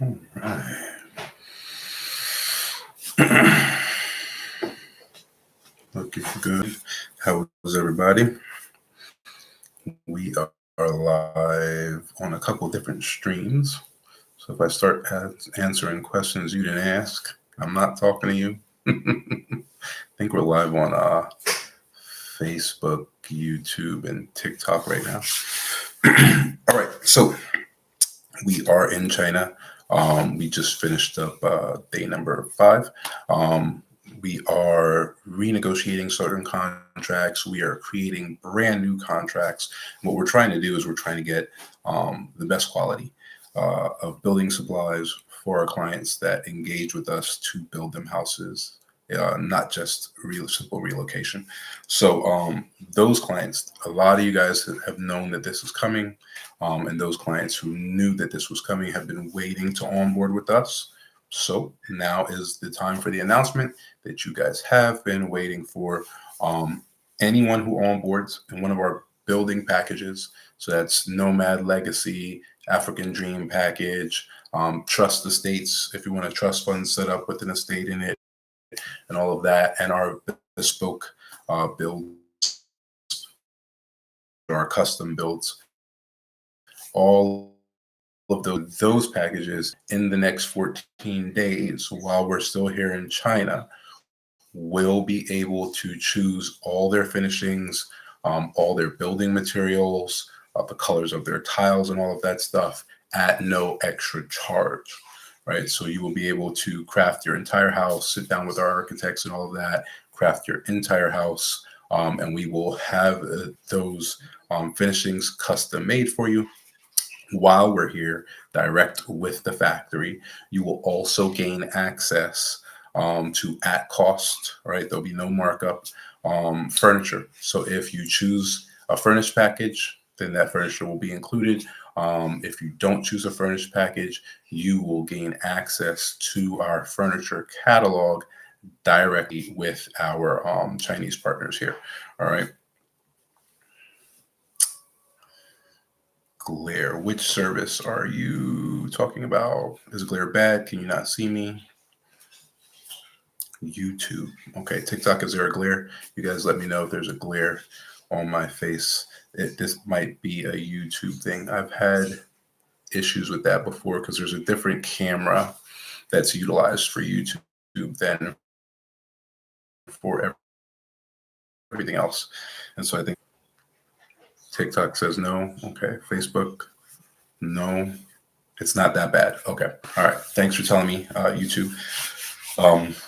All right. Looking good. How is everybody? We are live on a couple different streams. So if I start answering questions you didn't ask, I'm not talking to you. I think we're live on Facebook, YouTube, and TikTok right now. All right. So we are in China. We just finished up day number 5. We are renegotiating certain contracts. We are creating brand new contracts. What we're trying to do is we're trying to get the best quality of building supplies for our clients that engage with us to build them houses, not just simple relocation. So those clients, a lot of you guys have known that this is coming. And those clients who knew that this was coming have been waiting to onboard with us. So now is the time for the announcement that you guys have been waiting for. Anyone who onboards in one of our building packages, so that's Nomad Legacy, African Dream Package, Trust Estates, if you want a trust fund set up with an estate in it, and all of that, and our bespoke builds, our custom builds, all of those packages in the next 14 days while we're still here in China will be able to choose all their finishings, all their building materials, the colors of their tiles and all of that stuff at no extra charge, right? So you will be able to craft your entire house, sit down with our architects and all of that, craft your entire house, and we will have those finishings custom made for you. While we're here, direct with the factory, you will also gain access to at cost, right? There'll be no markup furniture. So if you choose a furnished package, then that furniture will be included. If you don't choose a furnished package, you will gain access to our furniture catalog directly with our Chinese partners here. All right. Glare, which service are you talking about? Is glare bad? Can you not see me? YouTube. Okay, TikTok, is there a glare? You guys let me know if there's a glare on my face. This might be a YouTube thing. I've had issues with that before because there's a different camera that's utilized for YouTube than for everything else. And so I think TikTok says no. Okay, Facebook, no. It's not that bad. Okay. All right. Thanks for telling me, YouTube.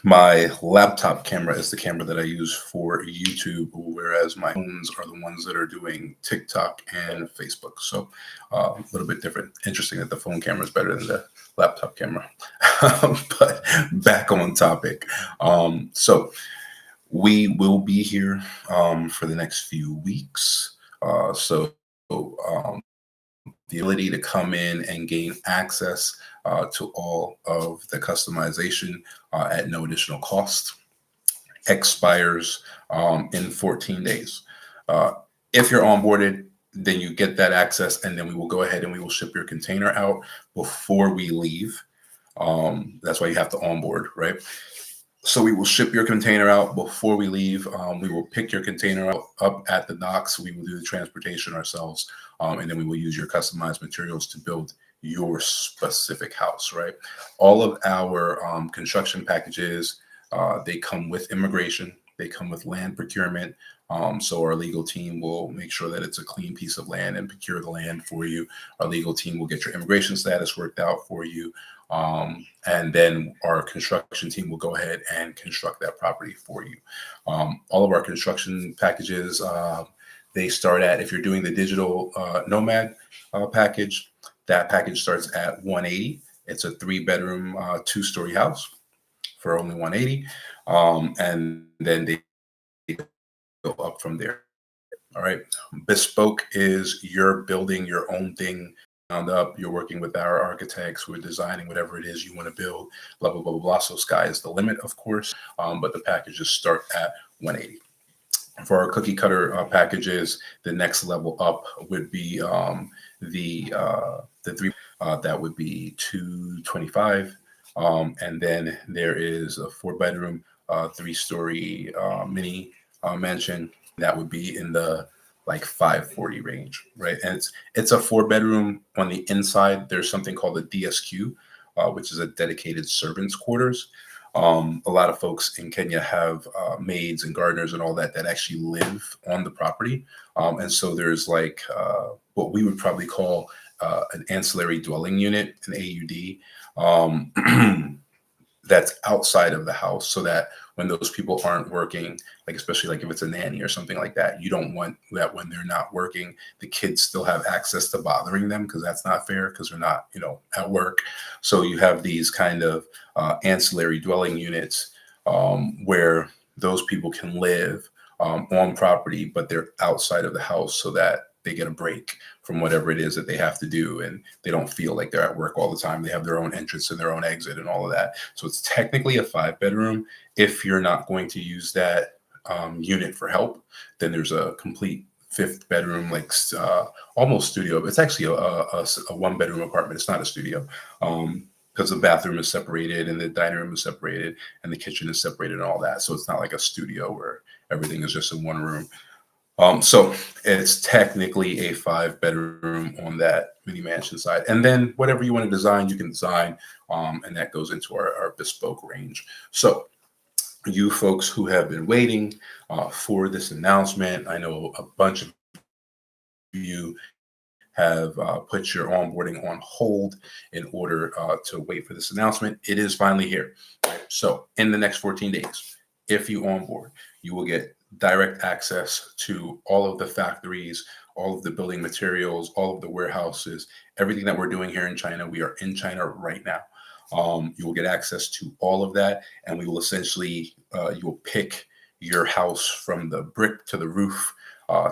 My laptop camera is the camera that I use for YouTube, whereas my phones are the ones that are doing TikTok and Facebook. So a little bit different. Interesting that the phone camera is better than the laptop camera. But back on topic. So we will be here for the next few weeks. The ability to come in and gain access to all of the customization at no additional cost expires in 14 days. If you're onboarded, then you get that access, and then we will go ahead and we will ship your container out before we leave. That's why you have to onboard, right? So we will ship your container out before we leave. We will pick your container up at the docks. We will do the transportation ourselves. And then we will use your customized materials to build your specific house, right? All of our construction packages, they come with immigration. They come with land procurement. So our legal team will make sure that it's a clean piece of land and procure the land for you. Our legal team will get your immigration status worked out for you. And then our construction team will go ahead and construct that property for you. All of our construction packages, they start at, if you're doing the digital Nomad package, that package starts at $180. It's a 3-bedroom, 2-story house for only $180. And then they go up from there. All right. Bespoke is you're building your own thing up. You're working with our architects. We're designing whatever it is you want to build, blah, blah, blah, blah, blah. So sky is the limit, of course, but the packages start at $180. For our cookie cutter packages, the next level up would be the 3. that would be 225. And then there is a 4 bedroom, 3-story mini mansion that would be in the like 540 range, right? And it's a 4 bedroom. On the inside, there's something called a DSQ, which is a dedicated servants quarters. A lot of folks in Kenya have maids and gardeners and all that that actually live on the property. And so there's like what we would probably call an ancillary dwelling unit, an AUD, that's outside of the house, so that when those people aren't working, like especially like if it's a nanny or something like that, you don't want that when they're not working, the kids still have access to bothering them, because that's not fair, because they're not, at work. So you have these kind of ancillary dwelling units where those people can live on property, but they're outside of the house, so that they get a break from whatever it is that they have to do, and they don't feel like they're at work all the time. They have their own entrance and their own exit and all of that. So it's technically a 5 bedroom. If you're not going to use that unit for help, then there's a complete 5th bedroom, like almost studio. It's actually a 1 bedroom apartment. It's not a studio, because the bathroom is separated and the dining room is separated and the kitchen is separated and all that. So it's not like a studio where everything is just in one room. So it's technically a 5 bedroom on that mini mansion side. And then whatever you want to design, you can design. And that goes into our bespoke range. So you folks who have been waiting for this announcement, I know a bunch of you have put your onboarding on hold in order to wait for this announcement. It is finally here. Right? So in the next 14 days, if you onboard, you will get direct access to all of the factories, all of the building materials, all of the warehouses, everything that we're doing here in China. We are in China right now. You will get access to all of that, and we will essentially, you will pick your house from the brick to the roof,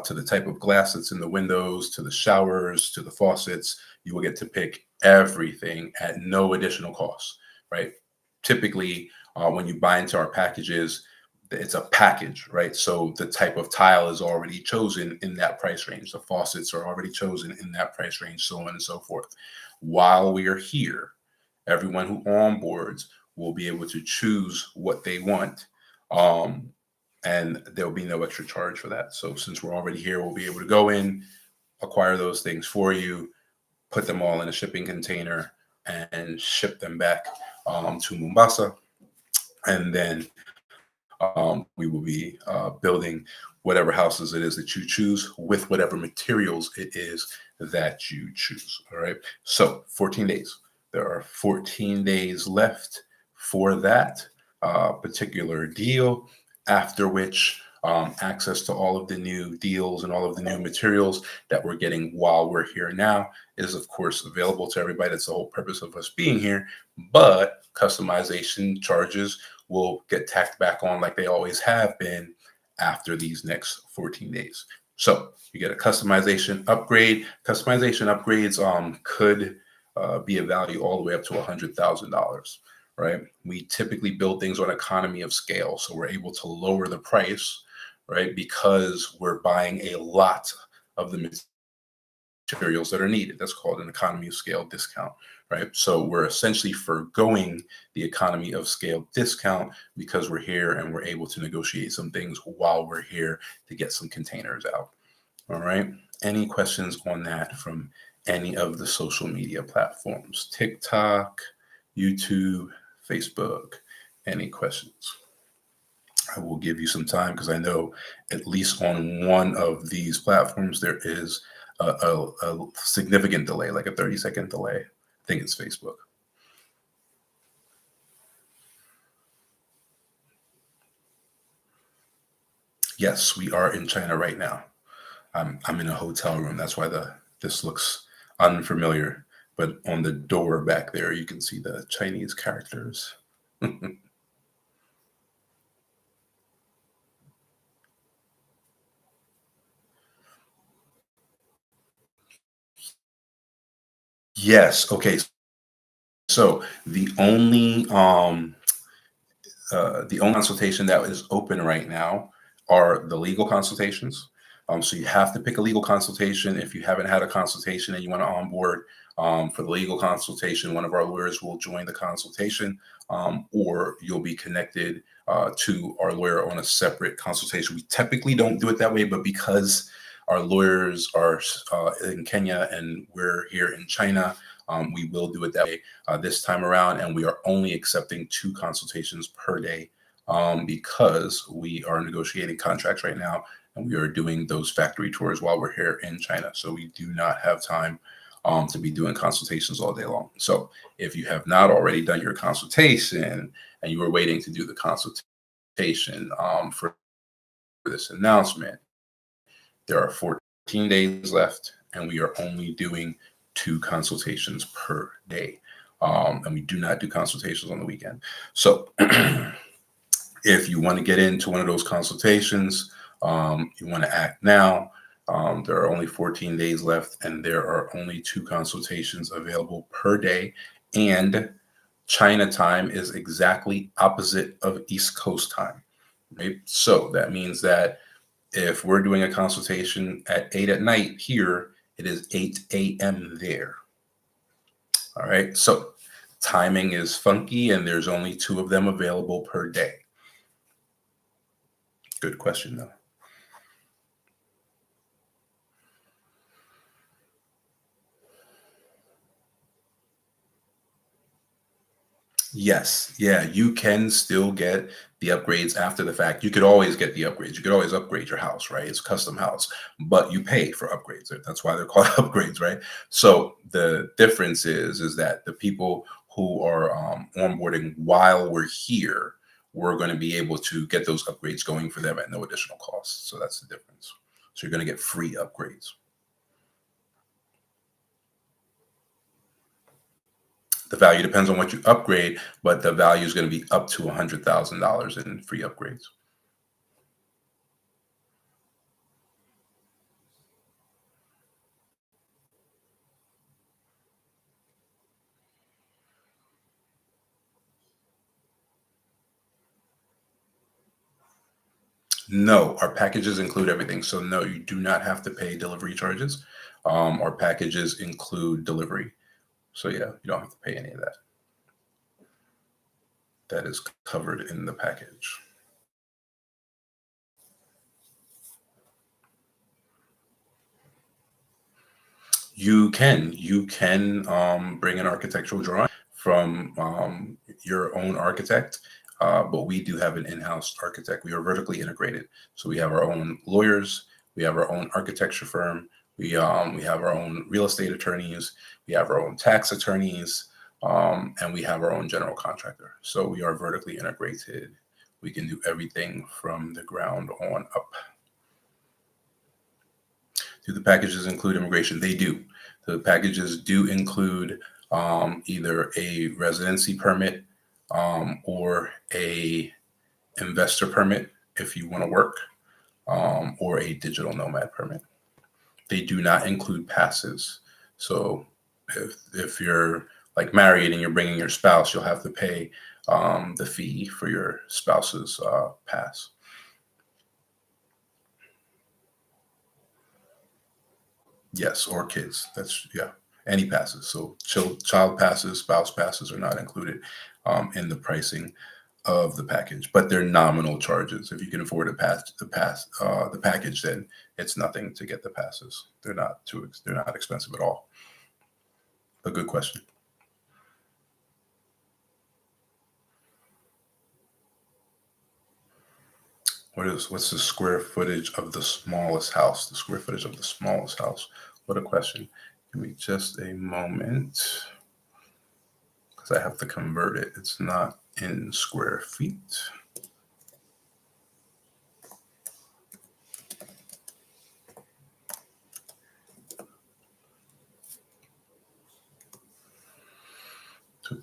to the type of glass that's in the windows, to the showers, to the faucets. You will get to pick everything at no additional cost, right? Typically, when you buy into our packages, it's a package, right? So the type of tile is already chosen in that price range. The faucets are already chosen in that price range, so on and so forth. While we are here, everyone who onboards will be able to choose what they want. And there'll be no extra charge for that. So since we're already here, we'll be able to go in, acquire those things for you, put them all in a shipping container, and ship them back to Mombasa. And then we will be building whatever houses it is that you choose with whatever materials it is that you choose. All right. So 14 days. There are 14 days left for that particular deal, after which access to all of the new deals and all of the new materials that we're getting while we're here now is, of course, available to everybody. That's the whole purpose of us being here. But customization charges will get tacked back on like they always have been after these next 14 days. So you get a customization upgrade. Customization upgrades could be a value all the way up to $100,000, right? We typically build things on economy of scale, so we're able to lower the price, right? Because we're buying a lot of the materials that are needed. That's called an economy of scale discount, right? So we're essentially forgoing the economy of scale discount because we're here and we're able to negotiate some things while we're here to get some containers out. All right. Any questions on that from any of the social media platforms? TikTok, YouTube, Facebook. Any questions? I will give you some time because I know at least on one of these platforms there is a significant delay, like a 30-second delay. I think it's Facebook. Yes, we are in China right now. I'm in a hotel room. That's why this looks unfamiliar. But on the door back there, you can see the Chinese characters. Yes. Okay. So the only consultation that is open right now are the legal consultations. So you have to pick a legal consultation. If you haven't had a consultation and you want to onboard for the legal consultation, one of our lawyers will join the consultation, or you'll be connected to our lawyer on a separate consultation. We typically don't do it that way, but because our lawyers are in Kenya and we're here in China, we will do it that way this time around, and we are only accepting 2 consultations per day because we are negotiating contracts right now, and we are doing those factory tours while we're here in China. So we do not have time to be doing consultations all day long. So if you have not already done your consultation and you were waiting to do the consultation for this announcement, there are 14 days left, and we are only doing 2 consultations per day. And we do not do consultations on the weekend. So if you want to get into one of those consultations, you want to act now. There are only 14 days left, and there are only 2 consultations available per day. And China time is exactly opposite of East Coast time. Right? So that means that if we're doing a consultation at 8 at night here, it is 8 a.m. there. All right. So timing is funky, and there's only 2 of them available per day. Good question, though. Yes. Yeah, you can still get the upgrades after the fact. You could always get the upgrades. You could always upgrade your house, right? It's a custom house, but you pay for upgrades. That's why they're called upgrades, right? So the difference is that the people who are onboarding while we're here, we're going to be able to get those upgrades going for them at no additional cost. So that's the difference. So you're going to get free upgrades. The value depends on what you upgrade, but the value is going to be up to $100,000 in free upgrades. No, our packages include everything. So no, you do not have to pay delivery charges. Our packages include delivery. So yeah, you don't have to pay any of that. That is covered in the package. You can bring an architectural drawing from your own architect, but we do have an in-house architect. We are vertically integrated, so we have our own lawyers, we have our own architecture firm, we have our own real estate attorneys, we have our own tax attorneys, and we have our own general contractor. So we are vertically integrated. We can do everything from the ground on up. Do the packages include immigration? They do. The packages do include either a residency permit or a investor permit if you want to work, or a digital nomad permit. They do not include passes. So if you're like married and you're bringing your spouse, you'll have to pay the fee for your spouse's pass. Yes, or kids. That's yeah. Any passes. So child passes, spouse passes are not included in the pricing of the package, but they're nominal charges. If you can afford the package, then it's nothing to get the passes. They're not expensive at all. A good question. What's the square footage of the smallest house? The square footage of the smallest house. What a question. Give me just a moment because I have to convert it. It's not in square feet. So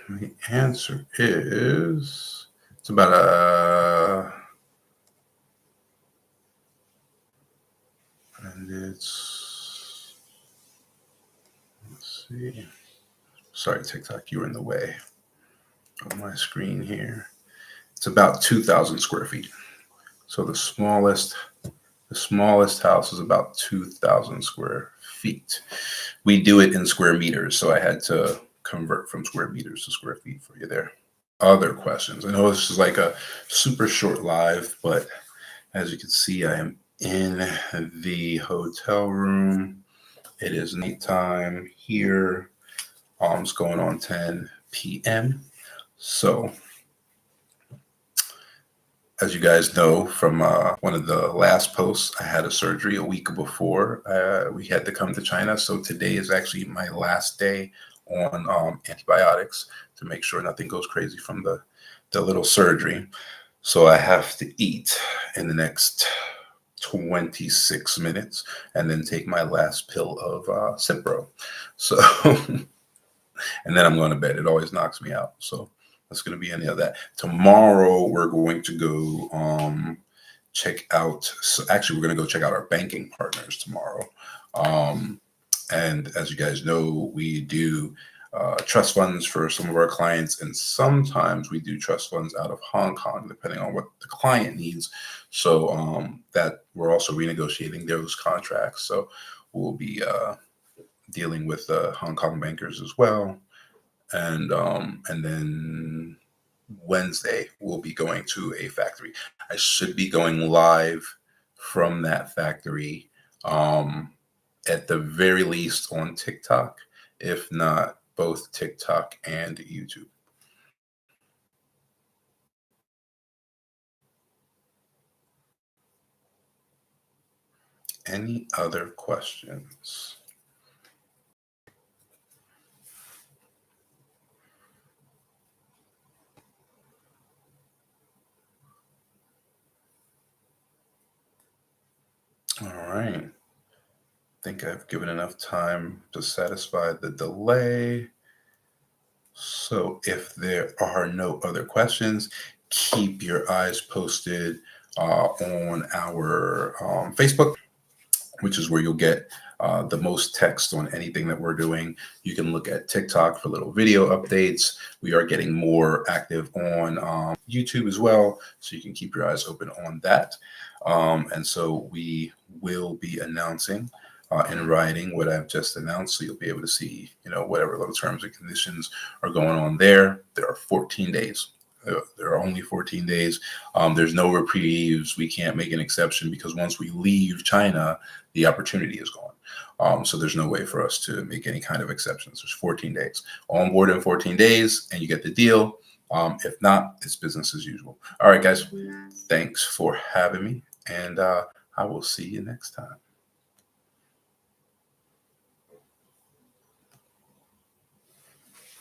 the answer is it's about and it's, let's see. Sorry, TikTok, you were in the way of my screen here. It's about 2,000 square feet. So the smallest house is about 2,000 square feet. We do it in square meters, so I had to convert from square meters to square feet for you there. Other questions? I know this is like a super short live, but as you can see, I am in the hotel room. It is nighttime here. It's going on 10 p.m. So, as you guys know from one of the last posts, I had a surgery a week before we had to come to China. So today is actually my last day on antibiotics to make sure nothing goes crazy from the little surgery. So I have to eat in the next 26 minutes and then take my last pill of Cipro. So, and then I'm going to bed. It always knocks me out. So that's going to be any of that. Tomorrow we're going to go check out. So actually, we're going to go check out our banking partners tomorrow. And as you guys know, we do trust funds for some of our clients, and sometimes we do trust funds out of Hong Kong, depending on what the client needs. So that we're also renegotiating those contracts. So we'll be dealing with Hong Kong bankers as well. And then Wednesday we'll be going to a factory. I should be going live from that factory at the very least on TikTok, if not both TikTok and YouTube. Any other questions? All right. I think I've given enough time to satisfy the delay. So if there are no other questions, keep your eyes posted on our Facebook, which is where you'll get the most text on anything that we're doing. You can look at TikTok for little video updates. We are getting more active on YouTube as well, so you can keep your eyes open on that. And so we will be announcing in writing what I've just announced, so you'll be able to see, whatever little terms and conditions are going on there. There are 14 days. There are only 14 days. There's no reprieves. We can't make an exception because once we leave China, the opportunity is gone. So there's no way for us to make any kind of exceptions. There's 14 days. On board in 14 days, and you get the deal. If not, it's business as usual. All right, guys. Thanks for having me, and I will see you next time.